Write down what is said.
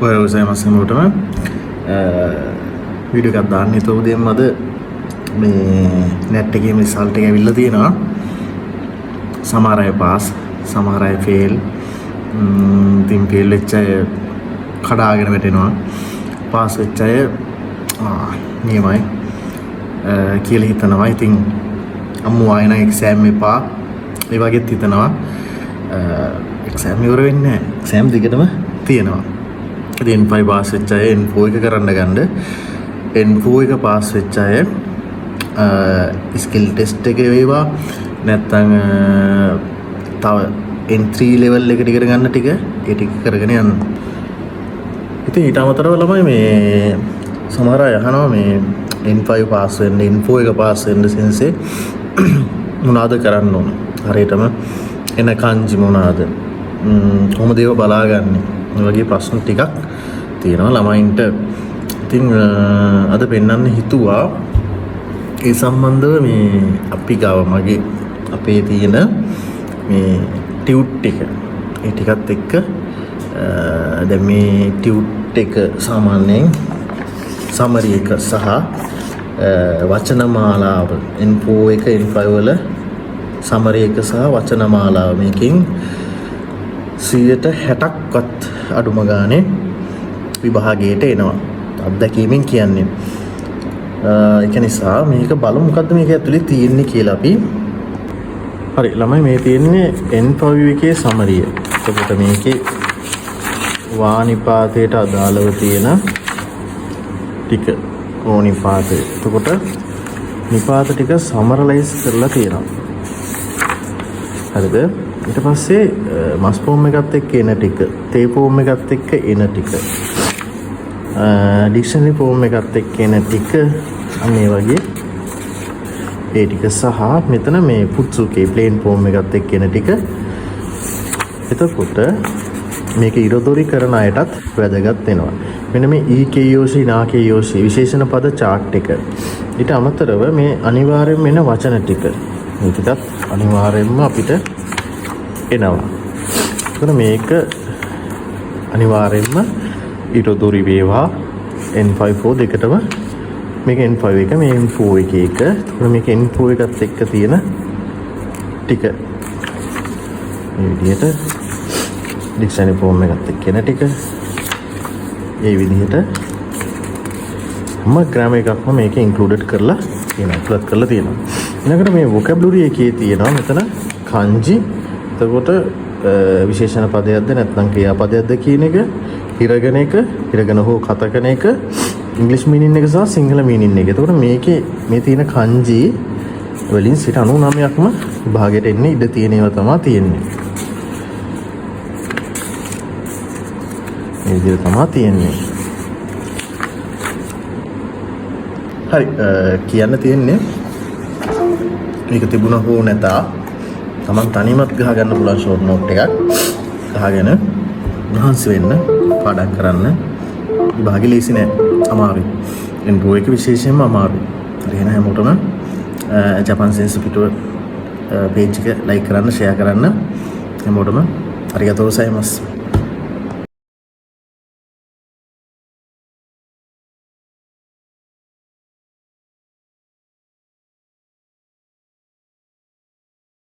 ඔය ගොසයිමස් හැමෝටම වීඩියෝ එකක් දාන්න හිතුව උදේම අද මේ net එකේ result එක ඇවිල්ලා තියෙනවා. සමහර අය පාස්, සමහර අය ෆේල්. ඉතින් ෆේල් වෙච්ච අය කඩාගෙන වැටෙනවා. පාස් වෙච්ච අය නියමයි කියලා හිතනවා. ඉතින් අම්මෝ ආයෙ නම් එක්සෑම් එපා. ඒ වගේත් හිතනවා. එක්සෑම් ඉවර වෙන්නේ නැහැ. එක්සෑම් දිගටම තියෙනවා. ඉතින් N5 පාස් වෙච්ච අය N4 එක කරන්න ගන්න. N4 එක පාස් වෙච්ච අය ස්කිල් ටෙස්ට් එක වේවා නැත්නම් තව N3 level එකට ඉගෙන ගන්න ටික ඒ ටික කරගෙන යන්න. ඉතින් ඊට අමතරව ළමයි මේ සමහර අය අහනවා මේ N5 පාස් වෙන්න N4 එක පාස් වෙන්න සෙන්සේ මොනවාද කරන්න ඕන? හරියටම එන kanji මොනවාද? කොහොමද ඒව බලාගන්නේ? මේ වගේ ප්‍රශ්න ටිකක් තියෙනවා ළමයින්ට. ඉතින් අද පෙන්වන්න හිතුවා ඒ සම්බන්ධව මේ අපි ගාව මගේ අපේ තියෙන මේ ටියුට් එක. ඒ ටිකත් එක්ක දැන් මේ ටියුට් එක සාමාන්‍යයෙන් සමරි එක සහ වචන මාලාව N4 එක N5 වල සමරි එක සහ වචන මාලාව මේකෙන් 60%ක්වත් අඩුම ගානේ විභාගයට එනවා. අත්දැකීමෙන් කියන්නේ. ඒක නිසා මේක බලමු මොකද්ද මේක ඇතුලේ තියෙන්නේ කියලා අපි. හරි ළමයි මේ තියෙන්නේ N5 එකේ සමරිය. එතකොට මේකේ වානිපාතයට අදාළව තියෙන ටික ඕනිපාතය. එතකොට නිපාත ටික සමරලයිස් කරලා තියෙනවා. හරිද? ඊට පස්සේ මස් ෆෝම් එකත් එක්ක එන ටික, තේ ෆෝම් එකත් එක්ක එන ටික, ඩික්ෂනරි ෆෝම් එකත් එක්ක එන ටික අනේ වගේ ඒ ටික සහ මෙතන මේ පුත්සුකේ ප්ලේන් ෆෝම් එකත් එක්ක එන ටික. එතකොට මේක ඉරදොරි කරන අයටත් වැදගත් වෙනවා. මෙන්න මේ EKOC නාKOC විශේෂණ පද chart එක. ඊට අමතරව මේ අනිවාර්යයෙන්ම එන වචන ටික. මේකත් අනිවාර්යයෙන්ම අපිට එනවා. එතකොට මේක අනිවාර්යයෙන්ම ඉරදොරි වේවා N54 දෙකටම මේක N5 එක මේ N4 එක එක. එතකොට මේක N4 එකත් එක්ක තියෙන ටික මේ විදිහට ඩික්ෂනරි ෆෝම් එකත් එක්ක එන ටික ඒ විදිහට ග්‍රෑමර් එකක්ම මේකේ ඉන්ක්ලූඩඩ් කරලා තියෙනවා. ප්ලග් කරලා තියෙනවා. ඊළඟට මේ vocabulary එකේ තියෙනවා මෙතන kanji. එතකොට විශේෂණ පදයක්ද නැත්නම් ක්‍රියාපදයක්ද කියන එක, හිරගෙන හෝ කතකන එක, ඉංග්‍රීසි මීනින් එක සහ සිංහල මීනින් එක. එතකොට මේකේ මේ තියෙන kanji වලින් 99%ක්ම විභාගයට එන්නේ ඉඩ තියෙන ඒවා තමයි තියෙන්නේ. මේ විදිහට තමයි තියෙන්නේ. හරි කියන්න තියෙන්නේ මේක තිබුණා හෝ නැතා තමන් තනියමත් ගහ ගන්න පුළුවන් ෂෝට් නෝට් එකක් ගහගෙන මහන්සි වෙන්න පාඩම් කරන්න. විභාගෙ ලීසි නෑ, අමාරුයි. N2 එක විශේෂයෙන්ම අමාරුයි. හරි එහෙනම් හැමෝටම ජපාන් සෙන්ස් පිටුව පේජ් එක ලයික් කරන්න, ෂෙයා කරන්න. හැමෝටම අරිගතෝ ගොසයිමස්.